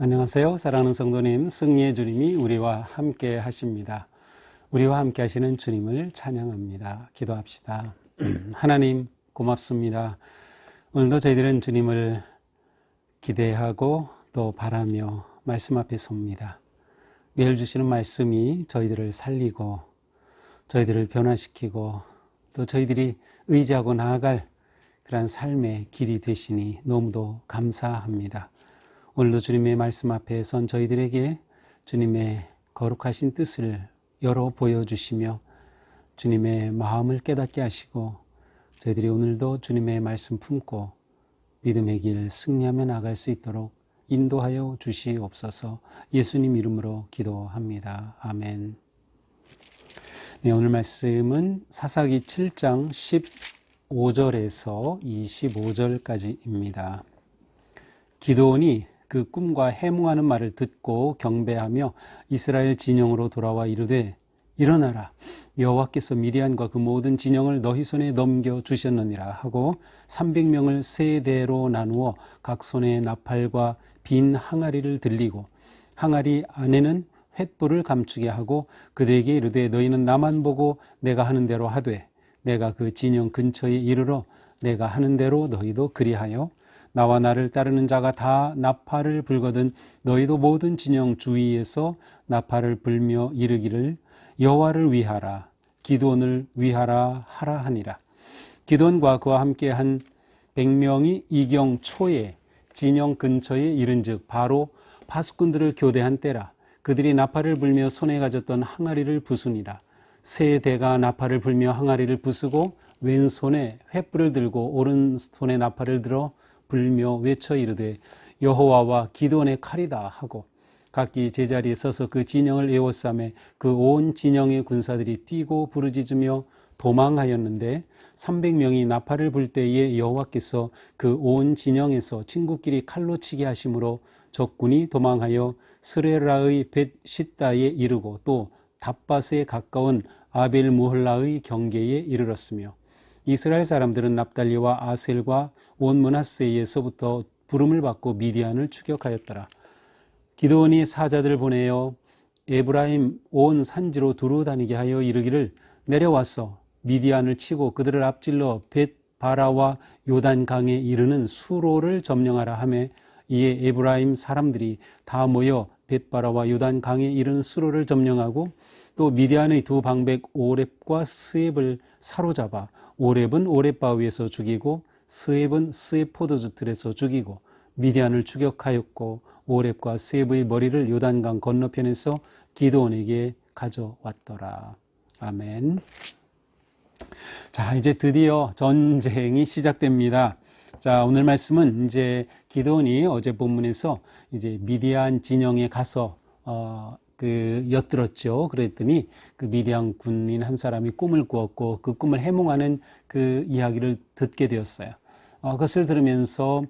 안녕하세요. 사랑하는 성도님, 승리의 주님이 우리와 함께 하십니다. 우리와 함께 하시는 주님을 찬양합니다. 기도합시다. 하나님 고맙습니다. 오늘도 저희들은 주님을 기대하고 또 바라며 말씀 앞에 섭니다. 매일 주시는 말씀이 저희들을 살리고 저희들을 변화시키고 또 저희들이 의지하고 나아갈 그러한 삶의 길이 되시니 너무도 감사합니다. 오늘도 주님의 말씀 앞에 선 저희들에게 주님의 거룩하신 뜻을 열어 보여주시며 주님의 마음을 깨닫게 하시고 저희들이 오늘도 주님의 말씀 품고 믿음의 길 승리하며 나갈 수 있도록 인도하여 주시옵소서. 예수님 이름으로 기도합니다. 아멘. 네, 오늘 말씀은 사사기 7장 15절에서 25절까지입니다. 기드온이 그 꿈과 해몽하는 말을 듣고 경배하며 이스라엘 진영으로 돌아와 이르되 일어나라, 여호와께서 미디안과 그 모든 진영을 너희 손에 넘겨주셨느니라 하고 300명을 세 대로 나누어 각 손에 나팔과 빈 항아리를 들리고 항아리 안에는 횃불을 감추게 하고 그들에게 이르되 너희는 나만 보고 내가 하는 대로 하되 내가 그 진영 근처에 이르러 내가 하는 대로 너희도 그리하여 나와 나를 따르는 자가 다 나팔을 불거든 너희도 모든 진영 주위에서 나팔을 불며 이르기를 여호와를 위하라, 기드온을 위하라 하라 하니라. 기드온과 그와 함께한 100명이 이경 초에 진영 근처에 이른즉 바로 파수꾼들을 교대한 때라. 그들이 나팔을 불며 손에 가졌던 항아리를 부수니라. 세 대가 나팔을 불며 항아리를 부수고 왼손에 횃불을 들고 오른손에 나팔을 들어 불며 외쳐 이르되 여호와와 기드온의 칼이다 하고 각기 제자리에 서서 그 진영을 에워싸매 그 온 진영의 군사들이 뛰고 부르짖으며 도망하였는데 300명이 나팔을 불 때에 여호와께서 그 온 진영에서 친구끼리 칼로 치게 하심으로 적군이 도망하여 스레라의 벳시다에 이르고 또 답밭에 가까운 아벨무홀라의 경계에 이르렀으며 이스라엘 사람들은 납달리와 아셀과 온 므낫세에서부터 부름을 받고 미디안을 추격하였더라. 기드온이 사자들을 보내어 에브라임 온 산지로 두루 다니게 하여 이르기를 내려와서 미디안을 치고 그들을 앞질러 벳바라와 요단강에 이르는 수로를 점령하라 하매 이에 에브라임 사람들이 다 모여 벳바라와 요단강에 이르는 수로를 점령하고 또 미디안의 두 방백 오렙과 스웹을 사로잡아 오렙은 오렙 바위에서 죽이고 스웹은 스웹 포도주 틀에서 죽이고 미디안을 추격하였고 오렙과 스웹의 머리를 요단강 건너편에서 기드온에게 가져왔더라. 아멘. 자, 이제 드디어 전쟁이 시작됩니다. 자, 오늘 말씀은 이제 기드온이 어제 본문에서 이제 미디안 진영에 가서 엿들었죠. 그랬더니 그 미디안 군인 한 사람이 꿈을 꾸었고 그 꿈을 해몽하는 그 이야기를 듣게 되었어요. 그것을 들으면서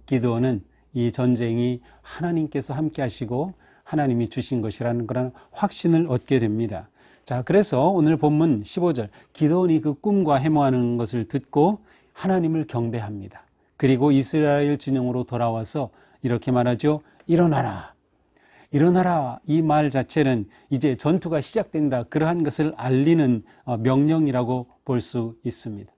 기드온은 이 전쟁이 하나님께서 함께 하시고 하나님이 주신 것이라는 그런 확신을 얻게 됩니다. 자, 그래서 오늘 본문 15절 기드온이 그 꿈과 해몽하는 것을 듣고 하나님을 경배합니다. 그리고 이스라엘 진영으로 돌아와서 이렇게 말하죠. 일어나라. 일어나라. 이 말 자체는 이제 전투가 시작된다. 그러한 것을 알리는 명령이라고 볼 수 있습니다.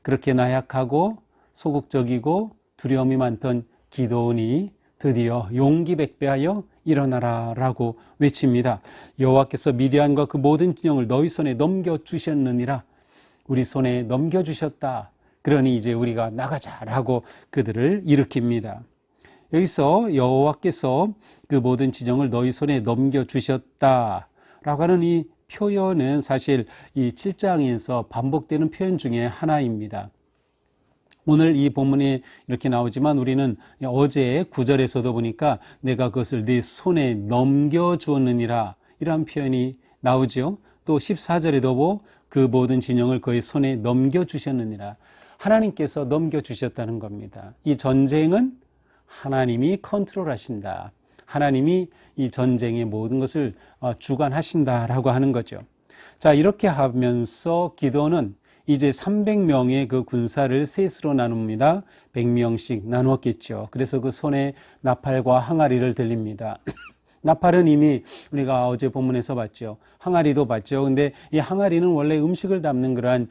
그렇게 나약하고 소극적이고 두려움이 많던 기드온이 드디어 용기 백배하여 일어나라 라고 외칩니다. 여호와께서 미디안과 그 모든 진영을 너희 손에 넘겨주셨느니라. 우리 손에 넘겨주셨다. 그러니 이제 우리가 나가자라고 그들을 일으킵니다. 여기서 여호와께서 그 모든 진영을 너희 손에 넘겨주셨다라고 하는 이 표현은 사실 이 7장에서 반복되는 표현 중에 하나입니다. 오늘 이 본문에 이렇게 나오지만 우리는 어제 9절에서도 보니까 내가 그것을 네 손에 넘겨주었느니라 이러한 표현이 나오죠. 또 14절에도 그 모든 진영을 그의 손에 넘겨주셨느니라. 하나님께서 넘겨주셨다는 겁니다. 이 전쟁은 하나님이 컨트롤하신다. 하나님이 이 전쟁의 모든 것을 주관하신다라고 하는 거죠. 자, 이렇게 하면서 기드온은 이제 300명의 그 군사를 셋으로 나눕니다. 100명씩 나누었겠죠. 그래서 그 손에 나팔과 항아리를 들립니다. 나팔은 이미 우리가 어제 본문에서 봤죠. 항아리도 봤죠. 근데 이 항아리는 원래 음식을 담는 그러한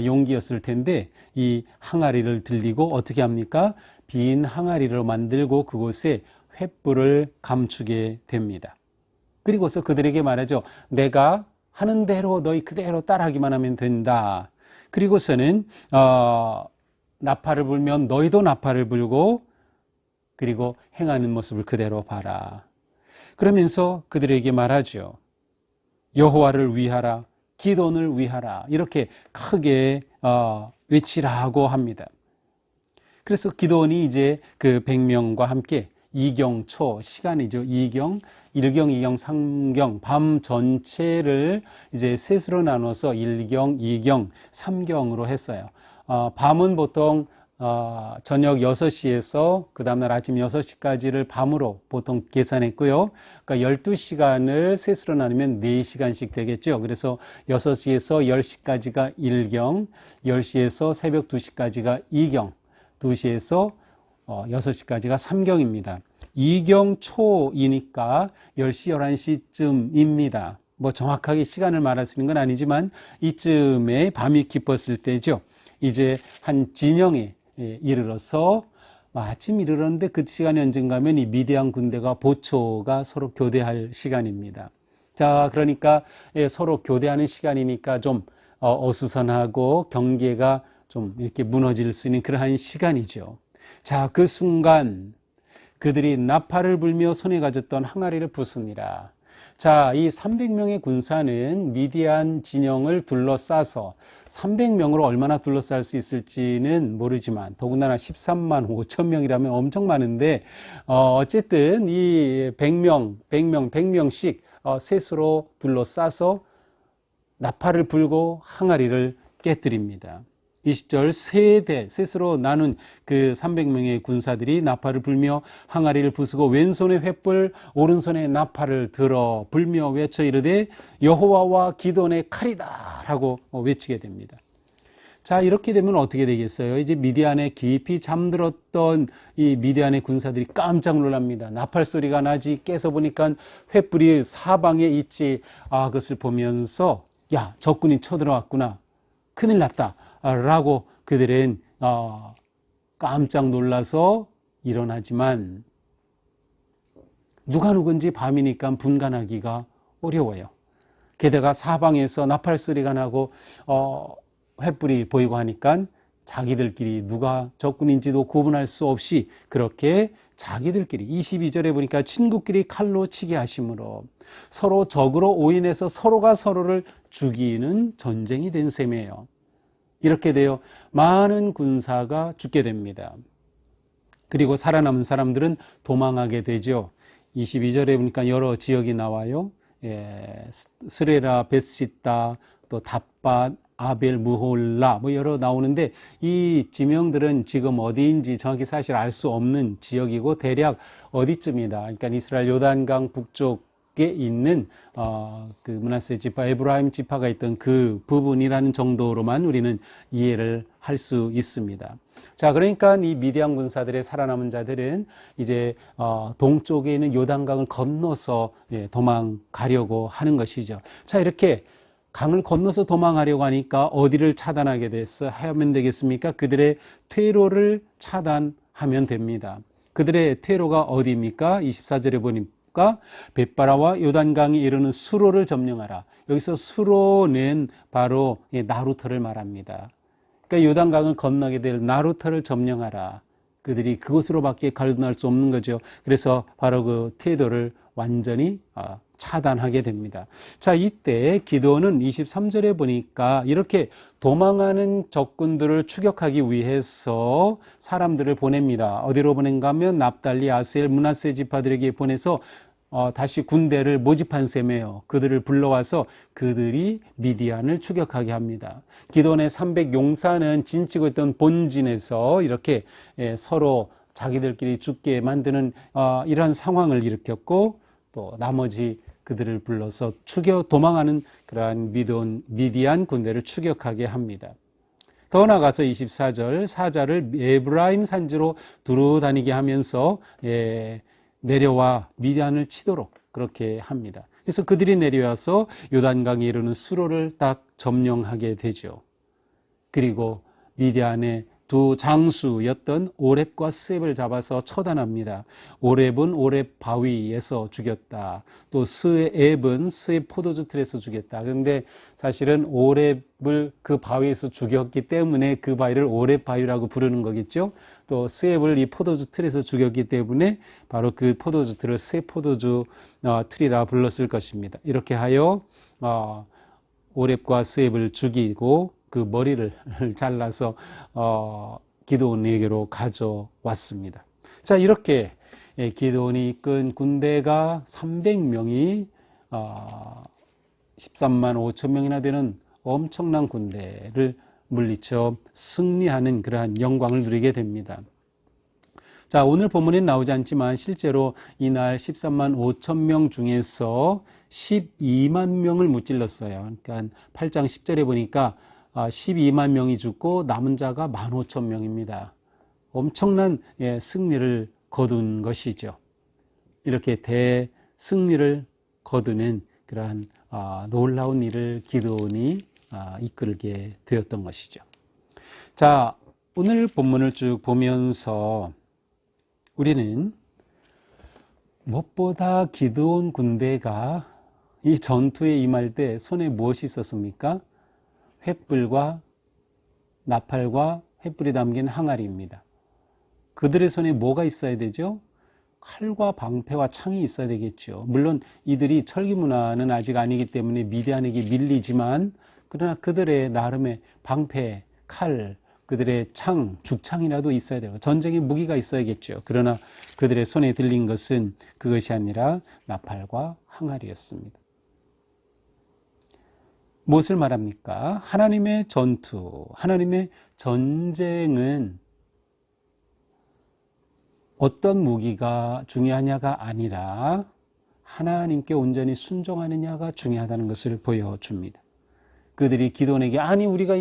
용기였을 텐데 이 항아리를 들리고 어떻게 합니까? 빈 항아리를 만들고 그곳에 횃불을 감추게 됩니다. 그리고서 그들에게 말하죠. 내가 하는 대로 너희 그대로 따라하기만 하면 된다. 그리고서는 나팔을 불면 너희도 나팔을 불고 그리고 행하는 모습을 그대로 봐라. 그러면서 그들에게 말하죠. 여호와를 위하라, 기돈을 위하라 이렇게 크게 외치라고 합니다. 그래서 기돈이 이제 그 100명과 함께 2경초 시간이죠. 2경, 1경, 2경, 3경 밤 전체를 이제 셋으로 나눠서 1경, 2경, 3경으로 했어요. 밤은 보통 저녁 6시에서 그 다음날 아침 6시까지를 밤으로 보통 계산했고요. 그러니까 12시간을 셋으로 나누면 4시간씩 되겠죠. 그래서 6시에서 10시까지가 1경, 10시에서 새벽 2시까지가 2경, 2시에서 6시까지가 3경입니다. 2경 초이니까 10시, 11시쯤입니다. 뭐 정확하게 시간을 말할 수 있는 건 아니지만 이쯤에 밤이 깊었을 때죠. 이제 한 진영에 이르러서 마침 이르렀는데 그 시간이 언젠가 하면 이 미디안 군대가 보초가 서로 교대할 시간입니다. 자, 그러니까 서로 교대하는 시간이니까 좀 어수선하고 경계가 좀 이렇게 무너질 수 있는 그러한 시간이죠. 자, 그 순간 그들이 나팔을 불며 손에 가졌던 항아리를 부숩니다. 자, 이 300명의 군사는 미디안 진영을 둘러싸서 300명으로 얼마나 둘러쌀 수 있을지는 모르지만 더군다나 13만 5천 명이라면 엄청 많은데 어쨌든 이 100명씩 셋으로 둘러싸서 나팔을 불고 항아리를 깨뜨립니다. 20절 셋으로 나눈 그 300명의 군사들이 나팔을 불며 항아리를 부수고 왼손에 횃불 오른손에 나팔을 들어 불며 외쳐 이르되 여호와와 기돈의 칼이다 라고 외치게 됩니다. 자, 이렇게 되면 어떻게 되겠어요? 이제 미디안에 깊이 잠들었던 이 미디안의 군사들이 깜짝 놀랍니다. 나팔 소리가 나지 깨서 보니까 횃불이 사방에 있지. 그것을 보면서 야, 적군이 쳐들어왔구나. 큰일 났다. 라고 그들은 깜짝 놀라서 일어나지만 누가 누군지 밤이니까 분간하기가 어려워요. 게다가 사방에서 나팔 소리가 나고 횃불이 보이고 하니까 자기들끼리 누가 적군인지도 구분할 수 없이 그렇게 자기들끼리 22절에 보니까 친구끼리 칼로 치게 하심으로 서로 적으로 오인해서 서로가 서로를 죽이는 전쟁이 된 셈이에요. 이렇게 되어 많은 군사가 죽게 됩니다. 그리고 살아남은 사람들은 도망하게 되죠. 22절에 보니까 여러 지역이 나와요. 스레라, 벳시다, 또 답밭, 아벨, 무홀라 뭐 여러 나오는데 이 지명들은 지금 어디인지 정확히 사실 알 수 없는 지역이고 대략 어디쯤이다. 그러니까 이스라엘 요단강 북쪽 에 있는 그 므낫세 지파, 에브라임 지파가 있던 그 부분이라는 정도로만 우리는 이해를 할 수 있습니다. 자, 그러니까 이 미디안 군사들의 살아남은 자들은 이제 동쪽에 있는 요단강을 건너서 도망가려고 하는 것이죠. 자, 이렇게 강을 건너서 도망하려고 하니까 어디를 차단하게 됐어 하면 되겠습니까? 그들의 퇴로를 차단하면 됩니다. 그들의 퇴로가 어디입니까? 24절에 보니 벳바라와 요단강이 이르는 수로를 점령하라. 여기서 수로는 바로 나루터를 말합니다. 그러니까 요단강을 건너게 될 나루터를 점령하라. 그들이 그곳으로밖에 가로날 수 없는 거죠. 그래서 바로 그 태도를 완전히 차단하게 됩니다. 자, 이때 기도는 23절에 보니까 이렇게 도망하는 적군들을 추격하기 위해서 사람들을 보냅니다. 어디로 보낸가 하면 납달리, 아셀, 므낫세 지파들에게 보내서 다시 군대를 모집한 셈이에요. 그들을 불러와서 그들이 미디안을 추격하게 합니다. 기돈의 300 용사는 진치고 있던 본진에서 이렇게 서로 자기들끼리 죽게 만드는 이러한 상황을 일으켰고 또 나머지 그들을 불러서 도망하는 그러한 미디안 군대를 추격하게 합니다. 더 나가서 24절 사자를 에브라임 산지로 두루 다니게 하면서 내려와 미디안을 치도록 그렇게 합니다. 그래서 그들이 내려와서 요단강에 이르는 수로를 딱 점령하게 되죠. 그리고 미디안의 두 장수였던 오렙과 스앱을 잡아서 처단합니다. 오렙은 오렙 바위에서 죽였다. 또 스앱은 스앱 포도주 틀에서 죽였다. 그런데 사실은 오렙을 그 바위에서 죽였기 때문에 그 바위를 오렙 바위라고 부르는 거겠죠. 또 스앱을 이 포도주 틀에서 죽였기 때문에 바로 그 포도주 틀을 스앱 포도주 틀이라 불렀을 것입니다. 이렇게 하여 오렙과 스앱을 죽이고 그 머리를 잘라서 기드온에게로 가져왔습니다. 자, 이렇게 기드온이 이끈 군대가 300명이 13만 5천 명이나 되는 엄청난 군대를 물리쳐 승리하는 그러한 영광을 누리게 됩니다. 자, 오늘 본문엔 나오지 않지만 실제로 이날 13만 5천 명 중에서 12만 명을 무찔렀어요. 그러니까 8장 10절에 보니까 12만 명이 죽고 남은 자가 15,000명입니다. 엄청난 승리를 거둔 것이죠. 이렇게 대승리를 거두는 그러한 놀라운 일을 기드온이 이끌게 되었던 것이죠. 자, 오늘 본문을 쭉 보면서 우리는 무엇보다 기드온 군대가 이 전투에 임할 때 손에 무엇이 있었습니까? 횃불과 나팔과 횃불이 담긴 항아리입니다. 그들의 손에 뭐가 있어야 되죠? 칼과 방패와 창이 있어야 되겠죠. 물론 이들이 철기 문화는 아직 아니기 때문에 미디안에게 밀리지만 그러나 그들의 나름의 방패, 칼, 그들의 창, 죽창이라도 있어야 되고 전쟁의 무기가 있어야겠죠. 그러나 그들의 손에 들린 것은 그것이 아니라 나팔과 항아리였습니다. 무엇을 말합니까? 하나님의 전투, 하나님의 전쟁은 어떤 무기가 중요하냐가 아니라 하나님께 온전히 순종하느냐가 중요하다는 것을 보여줍니다. 그들이 기드온에게 아니 우리가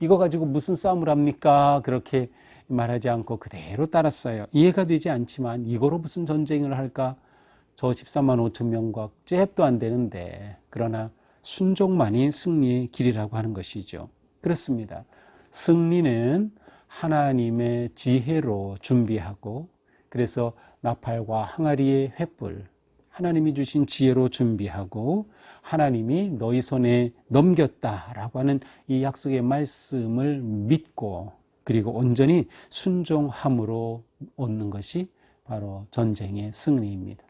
이거 가지고 무슨 싸움을 합니까? 그렇게 말하지 않고 그대로 따랐어요. 이해가 되지 않지만 이거로 무슨 전쟁을 할까? 저 14만 5천 명과 잽도 안 되는데 그러나 순종만이 승리의 길이라고 하는 것이죠. 그렇습니다. 승리는 하나님의 지혜로 준비하고 그래서 나팔과 항아리의 횃불 하나님이 주신 지혜로 준비하고 하나님이 너희 손에 넘겼다라고 하는 이 약속의 말씀을 믿고 그리고 온전히 순종함으로 얻는 것이 바로 전쟁의 승리입니다.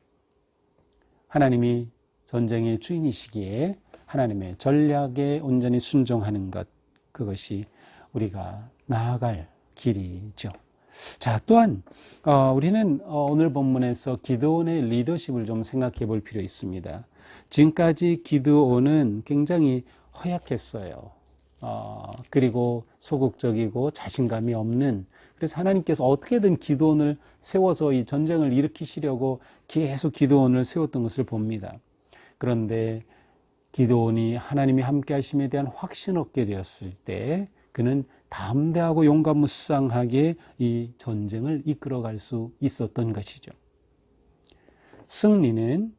하나님이 전쟁의 주인이시기에 하나님의 전략에 온전히 순종하는 것, 그것이 우리가 나아갈 길이죠. 자, 또한 우리는 오늘 본문에서 기드온의 리더십을 좀 생각해 볼 필요 있습니다. 지금까지 기드온은 굉장히 허약했어요. 그리고 소극적이고 자신감이 없는, 그래서 하나님께서 어떻게든 기드온을 세워서 이 전쟁을 일으키시려고 계속 기드온을 세웠던 것을 봅니다. 그런데 기드온이 하나님이 함께 하심에 대한 확신을 얻게 되었을 때 그는 담대하고 용감무쌍하게 이 전쟁을 이끌어갈 수 있었던 것이죠. 승리는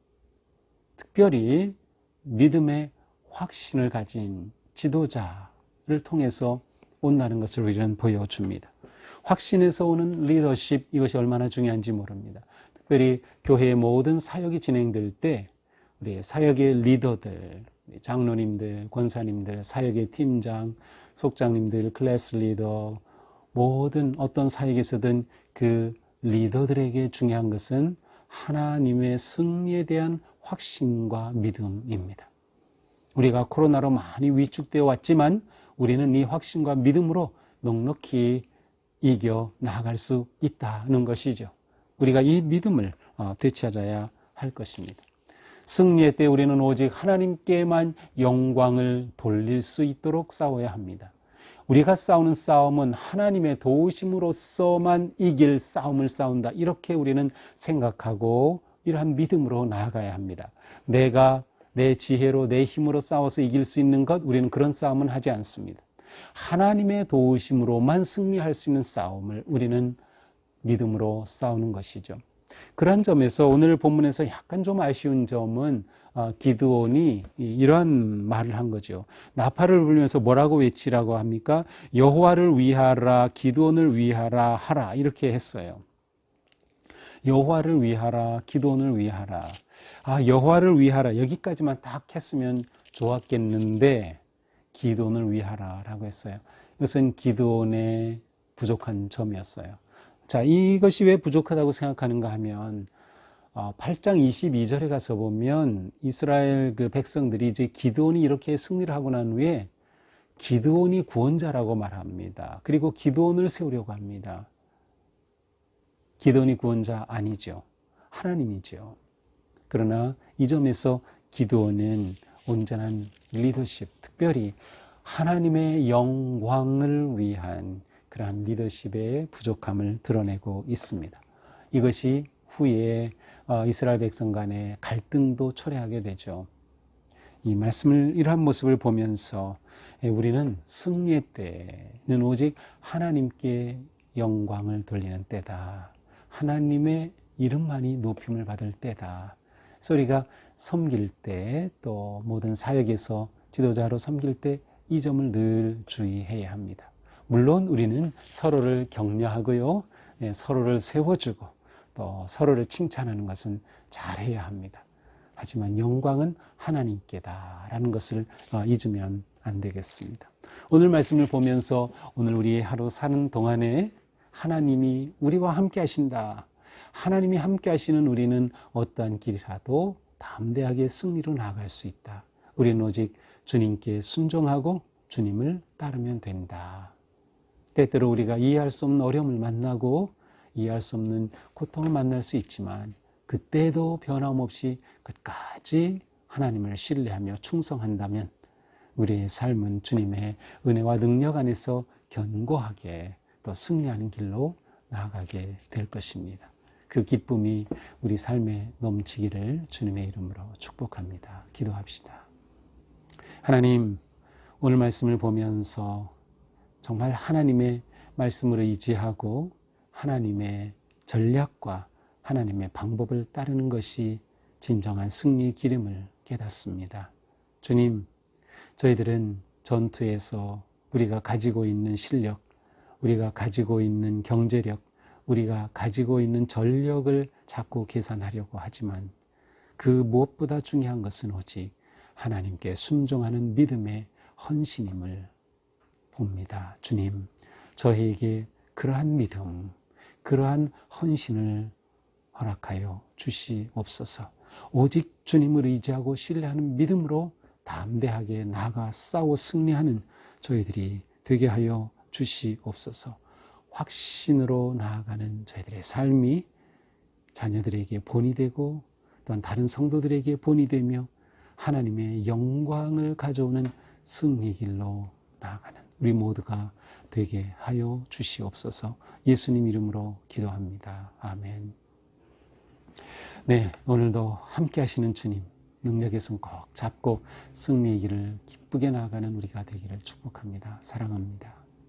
특별히 믿음의 확신을 가진 지도자를 통해서 온다는 것을 우리는 보여줍니다. 확신에서 오는 리더십, 이것이 얼마나 중요한지 모릅니다. 특별히 교회의 모든 사역이 진행될 때 우리 사역의 리더들, 장로님들, 권사님들, 사역의 팀장, 속장님들, 클래스 리더, 모든 어떤 사역에서든 그 리더들에게 중요한 것은 하나님의 승리에 대한 확신과 믿음입니다. 우리가 코로나로 많이 위축되어 왔지만 우리는 이 확신과 믿음으로 넉넉히 이겨 나아갈 수 있다는 것이죠. 우리가 이 믿음을 되찾아야 할 것입니다. 승리의 때 우리는 오직 하나님께만 영광을 돌릴 수 있도록 싸워야 합니다. 우리가 싸우는 싸움은 하나님의 도우심으로서만 이길 싸움을 싸운다. 이렇게 우리는 생각하고 이러한 믿음으로 나아가야 합니다. 내가 내 지혜로 내 힘으로 싸워서 이길 수 있는 것, 우리는 그런 싸움은 하지 않습니다. 하나님의 도우심으로만 승리할 수 있는 싸움을 우리는 믿음으로 싸우는 것이죠. 그러한 점에서 오늘 본문에서 약간 좀 아쉬운 점은 기드온이 이러한 말을 한 거죠. 나팔을 불면서 뭐라고 외치라고 합니까? 여호와를 위하라, 기드온을 위하라 하라, 이렇게 했어요. 여호와를 위하라, 기드온을 위하라. 여호와를 위하라, 여기까지만 딱 했으면 좋았겠는데 기드온을 위하라라고 했어요. 이것은 기드온의 부족한 점이었어요. 자, 이것이 왜 부족하다고 생각하는가 하면 8장 22절에 가서 보면 이스라엘 그 백성들이 이제 기드온이 이렇게 승리를 하고 난 후에 기드온이 구원자라고 말합니다. 그리고 기드온을 세우려고 합니다. 기드온이 구원자 아니죠. 하나님이죠. 그러나 이 점에서 기드온은 온전한 리더십, 특별히 하나님의 영광을 위한 그러한 리더십의 부족함을 드러내고 있습니다. 이것이 후에 이스라엘 백성 간의 갈등도 초래하게 되죠. 이 말씀을, 이러한 모습을 보면서 우리는 승리의 때는 오직 하나님께 영광을 돌리는 때다. 하나님의 이름만이 높임을 받을 때다. 그래서 우리가 섬길 때, 또 모든 사역에서 지도자로 섬길 때 이 점을 늘 주의해야 합니다. 물론 우리는 서로를 격려하고요, 서로를 세워주고 또 서로를 칭찬하는 것은 잘해야 합니다. 하지만 영광은 하나님께다라는 것을 잊으면 안 되겠습니다. 오늘 말씀을 보면서 오늘 우리의 하루 사는 동안에 하나님이 우리와 함께 하신다. 하나님이 함께 하시는 우리는 어떠한 길이라도 담대하게 승리로 나아갈 수 있다. 우리는 오직 주님께 순종하고 주님을 따르면 된다. 때때로 우리가 이해할 수 없는 어려움을 만나고 이해할 수 없는 고통을 만날 수 있지만 그때도 변함없이 끝까지 하나님을 신뢰하며 충성한다면 우리의 삶은 주님의 은혜와 능력 안에서 견고하게 또 승리하는 길로 나아가게 될 것입니다. 그 기쁨이 우리 삶에 넘치기를 주님의 이름으로 축복합니다. 기도합시다. 하나님, 오늘 말씀을 보면서 정말 하나님의 말씀으로 의지하고 하나님의 전략과 하나님의 방법을 따르는 것이 진정한 승리의 길임을 깨닫습니다. 주님, 저희들은 전투에서 우리가 가지고 있는 실력, 우리가 가지고 있는 경제력, 우리가 가지고 있는 전력을 자꾸 계산하려고 하지만 그 무엇보다 중요한 것은 오직 하나님께 순종하는 믿음의 헌신임을 봅니다. 주님, 저희에게 그러한 믿음, 그러한 헌신을 허락하여 주시옵소서. 오직 주님을 의지하고 신뢰하는 믿음으로 담대하게 나아가 싸워 승리하는 저희들이 되게 하여 주시옵소서. 확신으로 나아가는 저희들의 삶이 자녀들에게 본이 되고 또한 다른 성도들에게 본이 되며 하나님의 영광을 가져오는 승리의 길로 나아가는 우리 모두가 되게 하여 주시옵소서. 예수님 이름으로 기도합니다. 아멘. 네, 오늘도 함께 하시는 주님, 능력의 손 꼭 잡고 승리의 길을 기쁘게 나아가는 우리가 되기를 축복합니다. 사랑합니다.